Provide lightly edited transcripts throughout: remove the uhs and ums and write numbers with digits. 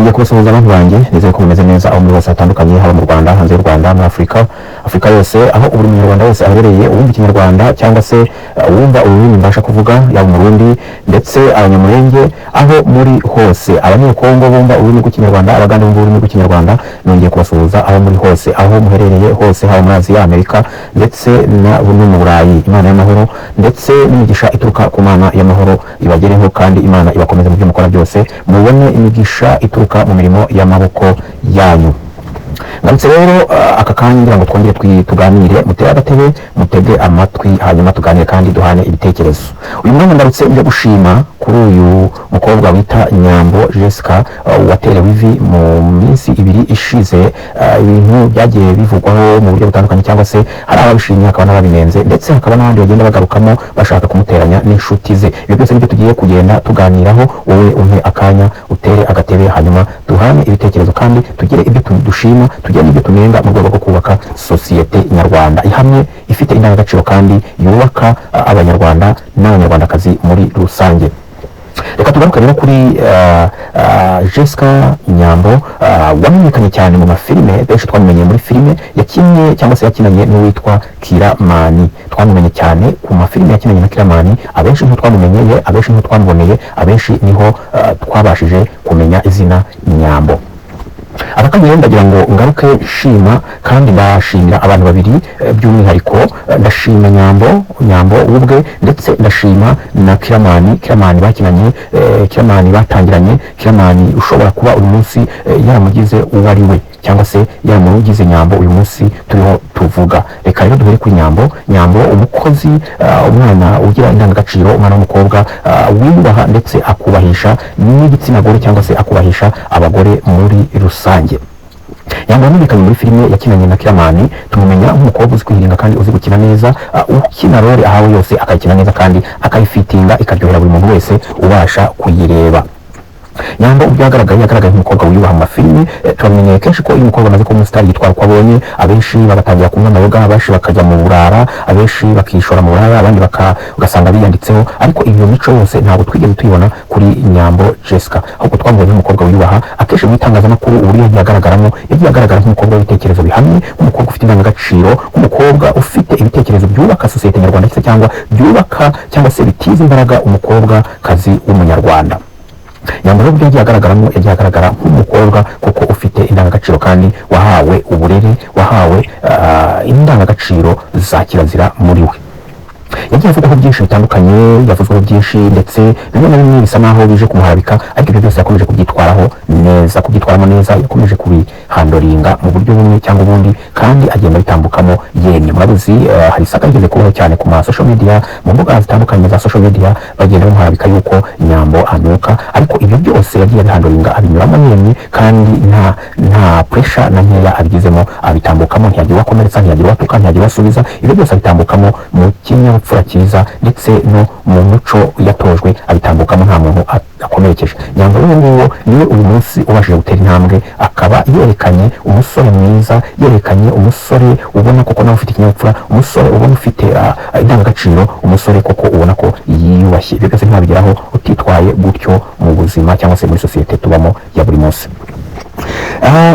nongeye kubasuhuza abantu banjye nizeye ko mumeze neza aho muri hose hatandukanye haba mu Rwanda hanze y'u Rwanda muri Afurika yose aho buri munyarwanda wese aherereye uwumva ikinyarwanda cyangwa se uwumva ururimi mbasha kuvuga yaba umurundi ndetse abanyamurenge aho muri hose abanyekongo bumva ururimi rw'ikinyarwanda abaganda bumva ururimi rw'ikinyarwanda nongeye kubasuhuza aho muri hose aho muherereye hose haba muri Aziya Amerika ndetse no mu Burayi Imana y'amahoro ndetse n'imigisha ituruka ku Mana y'amahoro ibagereho kandi Imana ibakomeze mu byo mukora byose mubone imigisha ituruka mu mirimo y'amaboko yanyu. Ngarutse rero aka kanya ngira ngo twongere tuganire mutere agatebe mutege amatwi hanyuma tuganire kandi duhane ibitekerezo. Uyu mwanya ngarutse nje gushima kuri uyu mukobwa wita Nyambo Jessica waterewe ivi mu minsi ibiri ishize, ibintu byagiye bivugwaho mu buryo butandukanye cyangwa se hari ababishimye hakaba n'ababinenze ndetse hakaba n'abandi bagenda bagarukamo bashaka kumuteranya n'inshuti ze. Ibyo byose nibyo tugiye kugenda tuganiraho, wowe umpe akanya utere agatebe hanyuma duhane ibitekerezo kandi tugire ibyo dushima tugire n'ibyo tunenga mu rwego rwo kubaka sosiyete nyarwanda ihamye ifite indangagaciro kandi yubaka abanyarwanda n'abanyarwandakazi muri rusange. Reka tugaruke rero kuri Jessica Nyambo wamenyekanye cyane mu mafilime, benshi twamumenye muri filime yakinnye cyangwa se yakinanye n'uwitwa Kiramani. Twamumenye cyane ku mafilime yakinanye na Kiramani, abenshi niho twamumenyeye, abenshi niho twamuboneye, abenshi niho twabashije kumenya izina Nyambo. Abakanye ndagira ngo ngaruke shima kandi ndashimira abantu babiri by'umwihariko, ndashima Nyambo ubwe ndetse ndashima na Kiramani bakinanye, Kiramani batangiranye, Kiramani ushobora kuba uyu munsi yaramugize uwo ari we cyangwa se yaramugize Nyambo uyu munsi turiho tuvuga. Reka rero duhere kuri Nyambo umukozi, umwana ugira indangagaciro, umwana w'umukobwa wiyubaha ndetse akubahisha n'igitsina gore cyangwa se akubahisha abagore muri rusange. Nyambo yamenyekanye muri filime yakinanye na Kiramani, tumumenya nk'umukobwa uzi kwihiringa kandi uzi gukina neza, ukina role ahawe yose akayikina neza kandi akayifitinga ikaryohera buri muntu wese ubasha kuyireba. Nyambo ubwo yagaragaye nk'umukobwa wiyubaha mu mafilime, turamenye kenshi ko uyu mukobwa amaze kuba umusitari yitwara uko abonye, abenshi bagatangira kunywa amayoga, abenshi bakajya mu burara, abenshi bakishora mu burara, abandi ugasanga biyanditseho, ariko iyo mico yose ntabwo twigeze tuyibona kuri Nyambo Jessica, ahubwo twamubonye nk'umukobwa wiyubaha. Akenshi mu itangazamakuru uburyo yagiye agaragara nk'umukobwa w'ibitekerezo bihamye, nk'umukobwa ufite indangagaciro, nk'umukobwa ufite ibitekerezo byubaka sosiyete nyarwanda ndetse cyangwa se bitiza imbaraga umukobwa kazi w'umunyarwanda. Nyambo rero yagiye agaragara nk'umukobwa kuko ufite indangagaciro kandi wahawe uburere, wahawe indangagaciro za kirazira muri we. Yagiye avugwaho byinshi bitandukanye, yavuzweho byinshi ndetse bimwe na bimwe bisa naho bije kumuharabika, ariko ibyo byose yakomeje kubyitwaramo neza, yakomeje kubihandoringa mu buryo bumwe cyangwa ubundi kandi agenda bitambukamo yemye. Murabizi hari isaka rigeze kubaho cyane ku ma social media, mu mbuga zitandukanye za social media bagenda bamuharabika yuko Nyambo anuka, ariko ibyo byose yagiye abihandoringa abinyuramo yemye kandi nta pressure na nkeya abigizemo, abitambukamo, ntiyagira uwakomeretsa, ntiyagira uwatuka, ntiyagira uwasubiza, ibyo byose abitambukamo mu kinyabupfura cyiza ndetse no mu muco yatojwe, abitambukamo nta muntu akomerekeje. Nyambo rero nguwo niwe uyu munsi ubashije gutera intambwe, akaba yerekanye umusore mwiza, yerekanye umusore ubona koko nawe ufite ikinyabupfura, umusore ubona ufite indangagaciro, umusore koko ubona ko yiyubashye. Ibyo byose ntabigeraho utitwaye gutyo mu buzima cyangwa se muri sosiyete tubamo ya buri munsi.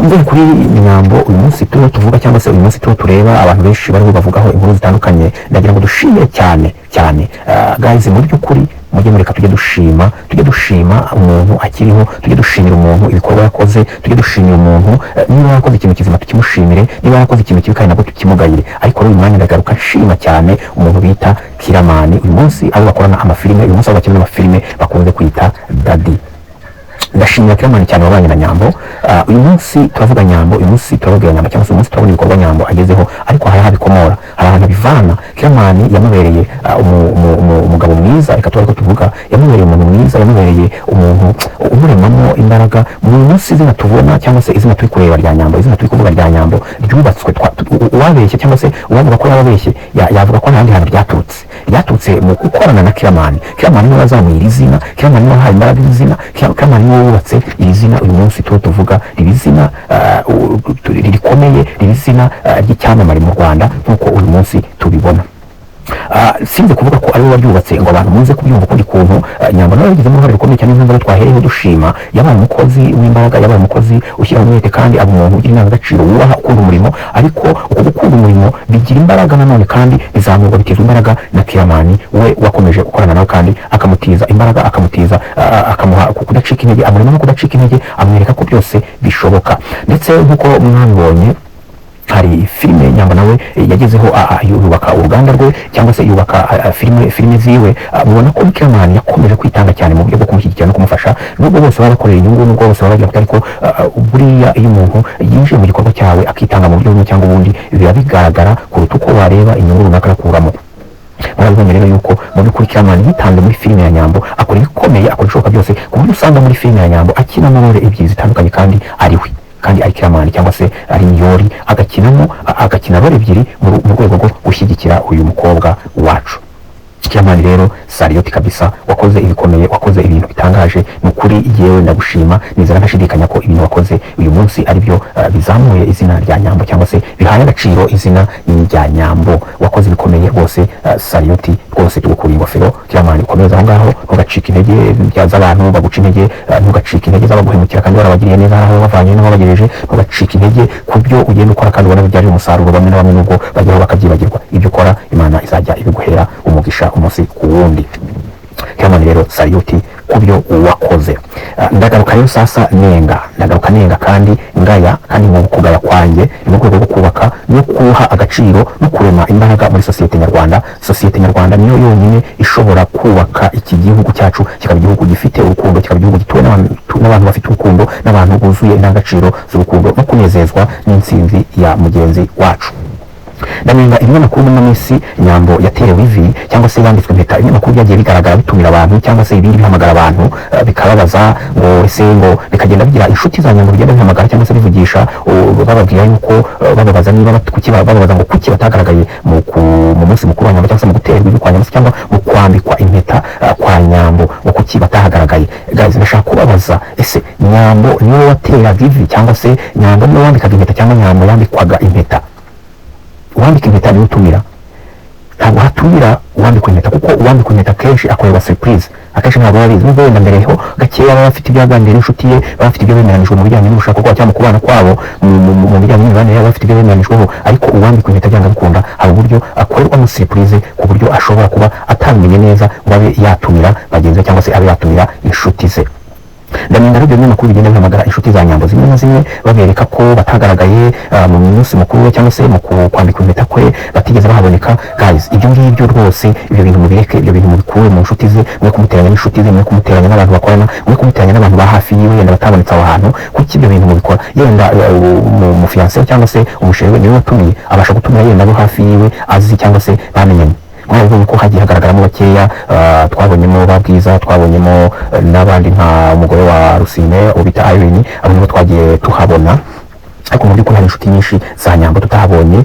Mvuye kuri Nyambo uyu munsi turiho tuvuga cyangwa se uyu munsi turiho tureba, abantu benshi bariho bavugaho inkuru zitandukanye, ndagira ngo dushimire cyane guys, mu by'ukuri mujye mureka tujye dushima umuntu akiriho, tujye dushimira umuntu ibikorwa yakoze, tujye dushimira umuntu niba yakoze ikintu kizima tukimushimire, niba yakoze ikintu kibi kandi nabwo tukimugayire. Ariko uyu mwanya ndagaruka nshima cyane umuntu bita Kiramani, uyu munsi abo bakorana amafilime, uyu munsi abo bakina amafilime bakunze kwita Daddy. Ndashimira Kiramani cyane wabanye na Nyambo. Uyu munsi turavuga Nyambo, uyu munsi turavuga Nyambo cyangwa se uyu munsi turabona ibikorwa Nyambo agezeho, ariko hari abikomora, hari ahantu bivana. Kiramani yamubereye umugabo mwiza, reka tuvuga yamubereye umuntu mwiza, yamubereye umuntu umuremamo imbaraga. Mu munsi izina tubona cyangwa se izina turi kureba rya Nyambo, izina turi kuvuga rya Nyambo ryubatswe, uwabeshye cyangwa se uwavuga ko yababeshye yavuga ko n'ahandi hantu ryaturutse mu gukorana na Kiramani. Kiramani niwe wazamuye iri zina, Kiramani niwe wahaye imbaraga iri zina, Kiramani niwe wubatse iri zina uyu munsi tuvuga, iri zina rikomeye, iri zina ry'icyamamare mu Rwanda nk'uko uyu munsi tubibona. sinze kuvuga ko ariwe waryubatse ngo abantu muze kubyumva ukundi kuntu. Nyambo nawe yagizemo uruhare rukomeye cyane, nk'uko twahereyeho dushima. Yabaye umukozi w'imbaraga, yabaye umukozi ushyira umwete, kandi aba umuntu ugira indangagaciro, wubaha, ukunda umurimo. Ariko uko gukunda umurimo bigira imbaraga nanone, kandi bizamurwa biteza imbaraga na Kiramani we wakomeje gukorana nawe, kandi akamutiza imbaraga, akamuha kudacika intege, amurimo no kudacika intege, amwereka ko byose bishoboka. Ndetse nk'uko mwabibonye, hari filime Nyambo nawe yagezeho yubaka uruganda rwe, cyangwa se yubaka filime ziwe. Mubona ko Kiramani yakomeje kwitanga cyane mu buryo bwo kumushyigikira no kumufasha, nubwo bose baba bakorera inyungu, nubwo bose baba bagira ati, ariko buriya iyo umuntu yinjiye mu gikorwa cyawe akitanga mu buryo bumwe cyangwa ubundi, biba bigaragara kuruta uko wareba inyungu runaka arakuramo. Murabibonye rero yuko mu by'ukuri Kiramani yitanze muri filime ya Nyambo, akora ibikomeye, akora ibishoboka byose, ku buryo usanga muri filime ya Nyambo akinamo role ebyiri zitandukanye, kandi ari we, kandi ari Kiramani cyangwa se ari Niyori, agakina role ebyiri mu rwego rwo gushyigikira uyu mukobwa wacu. Kiramani rero Sariyoti kabisa, wakoze ibikomeye, wakoze ibintu bitangaje. Ni ukuri yewe ndagushima, nizera ntashidikanya ko ibintu wakoze uyu munsi ari byo bizamuye izina rya Nyambo, cyangwa se bihaye agaciro izina rya Nyambo. Wakoze ibikomeye rwose Sariyoti, rwose tugukura ingofero. Kiramani ukomeza aho ngaho, ntugacike intege z'abantu baguca intege, ntugacike intege z'abaguhemukira kandi warabagiriye neza, aho bavanye n'ababagejeje. Ntugacike intege ku byo ugenda ukora kandi ubona bibyaje umusaruro, bamwe na bamwe nubwo bageraho bakabyibagirwa. Ibyo ukora Imana izajya ibiguhera umugisha umunsi ku wundi. Kiramani rero Sariyoti ku byo wakoze. Ndagaruka rero sasa ndagaruka nenga kandi ngaya, kandi mu kugaya kwanjye ni mu rwego rwo kubaka no kuha agaciro no kurema imbaraga muri sosiyete nyarwanda. Sosiyete nyarwanda niyo yonyine ishobora kubaka iki gihugu cyacu, kikaba igihugu gifite urukundo, kikaba igihugu gituwe n'abantu bafite urukundo, n'abantu buzuye indangagaciro z'urukundo no kunezezwa n'intsinzi ya mugenzi wacu. Ndamenga ibinyamakuru muri minsi Nyambo yaterewe ivi cyangwa se yanditswe impeta, ibinyamakuru byagiye bigaragara bitumira abantu cyangwa se ibindi bihamagara abantu, bikababaza ngo ese ngo bikagenda bigira inshuti za Nyambo bigenda bihamagara cyangwa se bivugisha, bababwira yuko bababaza niba bababaza ngo kuki batagaragaye mu munsi mukuru wa Nyambo, cyangwa se mu guterwa ivi kwa Nyambo, cyangwa mu kwambikwa impeta kwa Nyambo, ngo kuki batahagaragaye. Guys, ndashaka kubabaza, ese Nyambo niwe wateraga ivi, cyangwa se Nyambo niwe wambikaga impeta, cyangwa Nyambo yambikwaga impeta? Uwambika impeta niwe utumira, ntabwo hatumira uwambikwa impeta, kuko uwambikwa impeta kenshi akorerwa surprise, akenshi ntabwo babizi. Nubwo wenda mbere ho gakeya baba bafite ibyo baganiriye n'inshuti ye, baba bafite ibyo bemeranijwe mu bijyanye n'urushako rwabo cyangwa mu kubana kwabo, mu bijyanye n'imibanire yabo bafite ibyo bemeranijweho. Ariko uwambikwa impeta byanga bikunda hari uburyo akorerwamo surprise, ku buryo ashobora kuba atabimenye neza ngo abe yatumira bagenzi be cyangwa se abe yatumira inshuti ze. Ndamenga ibyo binyamakuru bigenda bihamagara inshuti za Nyambo zimwe na zimwe, babereka ko batagaragaye mu munsi mukuru we cyangwa se mu kwambika impeta kwe, batigeze bahaboneka. Guys, ibyo ngibyo rwose, ibyo bintu mubireke, ibyo bintu mubikure mu nshuti ze, mwe kumuteranya n'inshuti ze, mwe kumuteranya n'abantu bakorana, mwe kumuteranya n'abantu ba hafi yiwe yenda batabonetse aho hantu. Kuki ibyo bintu mubikora? Yenda mu fiancé cyangwa se umushere we niwe watumiye, abasha gutumira yenda abo hafi yiwe azi cyangwa se bamenyanye. Mwabonye ko hagiye hagaragaramo bakeya, twabonyemo Babwiza, twabonyemo n'abandi nka umugore wa Rusine ubita Irene, abo nibo twagiye tuhabona. Ariko mu by'ukuri hari inshuti nyinshi za Nyambo tutahabonye,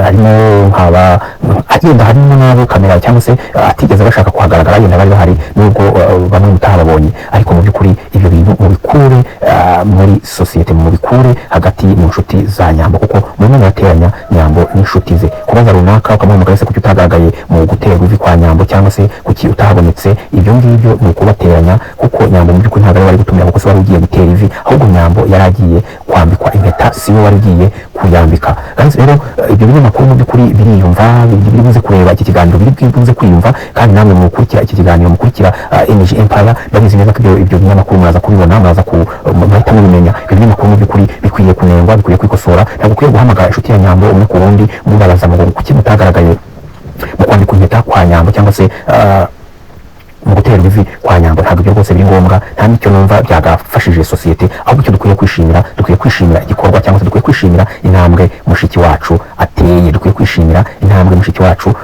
harimo yenda harimo n'abo kamera cyangwa se atigeze bashaka kuhagaragara, yenda bari bahari nubwo bamwe mutahabonye. Ariko mu by'ukuri ibyo bintu mubikure muri sosiyete, mubikure hagati mu nshuti za Nyambo, kuko murimo murateranya Nyambo n'inshuti ze. Kubaza runaka ukamuhamagara se kuki utagaragaye mu guterwa ivi kwa Nyambo, cyangwa se kuki utahabonetse, ibyo ngibyo ni ukubateranya, kuko Nyambo mu by'ukuri ntabwo bari gutumira kuko se wari ugiye gutera ivi, ahubwo Nyambo yari agiye kwambikwa impeta, si we wari ugiye kuyambika. Rero ibyo binyamakuru mu by'ukuri biriyumva, biri buze kureba iki kiganiro, biri buze kwiyumva, kandi namwe mukurikira iki kiganiro, mukurikira Energy Empire, ndabizi neza ko ibyo binyamakuru muraza kubibona, muraza muhita mubimenya. Ibyo binyamakuru mu by'ukuri bikwiye kunengwa, bikwiye kwikosora, ntabwo ukwiye guhamagara inshuti ya Nyambo umwe ku wundi mubabaza ngo kuki mutagaragaye mu kwambika impeta kwa Nyambo, cyangwa se mu guterwa ivi kwa Nyambo. Ntabwo ibyo rwose biri ngombwa, nta n'icyo numva byagafashije sosiyete. Ahubwo icyo dukwiye kwishimira igikorwa, cyangwa se dukwiye kwishimira intambwe mushiki wacu ateye, dukwiye kwishimira intambwe mushiki wacu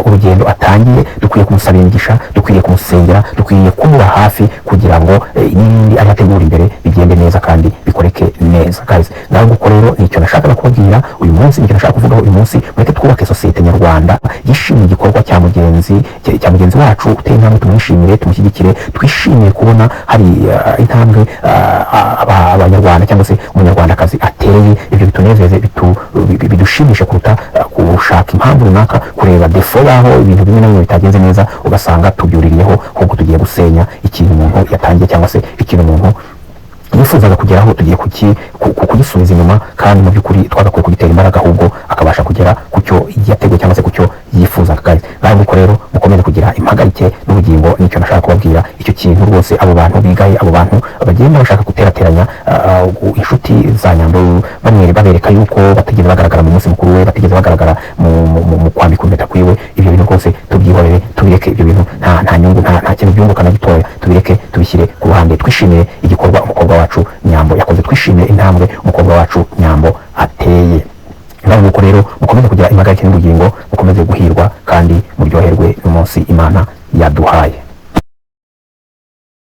urugendo atangiye. Dukwiye kumusabira imigisha, dukwiye kumusengera, dukwiye kumuba hafi kugira ngo n'ibindi arategura imbere bigende neza kandi bikoreke neza. Guys, nawe nguko rero nicyo nashakaga kubabwira uyu munsi, nicyo nashaka kuvugaho uyu munsi. Mureke twubake sosiyete nyarwanda yishimiye igikorwa cya mugenzi wacu uteye intambwe, tumwishimire, tumushyigikire, twishimiye kubona hari intambwe abanyarwanda cyangwa se umunyarwandakazi ateye, ibyo bitunezeze bidushimishe kuruta gushaka impamvu runaka, kureba defo yaho ibintu bimwe na bimwe bitagenze neza ugasanga tubyuririyeho ahubwo tugiye gusenya ikintu umuntu yatangiye cyangwa se ikintu umuntu yifuzaga kugeraho, tugiye kugisubiza inyuma, kandi mu by'ukuri twagakwiye kugitera imbaraga ahubwo akabasha kugera ku cyo yateguye cyangwa se ku cyo yifuzaga. guys, ngaho nguko rero mukomeze kugira impagarike n'ubugingo, nicyo nashaka kubabwira. Icyo kintu rwose abo bantu bigaye, abo bantu bagenda bashaka guterateranya inshuti za Nyambo, bamwe babereka yuko batigeze bagaragara mu munsi mukuru we, batigeze bagaragara mu kwambika impeta kwiwe, ibyo bintu rwose tubyihorere, tubireke. Ibyo bintu nta nyungu, nta kintu byunguka na gitoya, tubireke, tubishyire ku ruhande, twishimire igikorwa umukobwa wacu Nyambo yakoze, twishimire intambwe umukobwa wacu Nyambo ateye. ngaho nguko rero mukomeze kugira impagarike n'ubugingo, mukomeze guhirwa kandi muryoherwe n'umunsi Imana yaduhaye.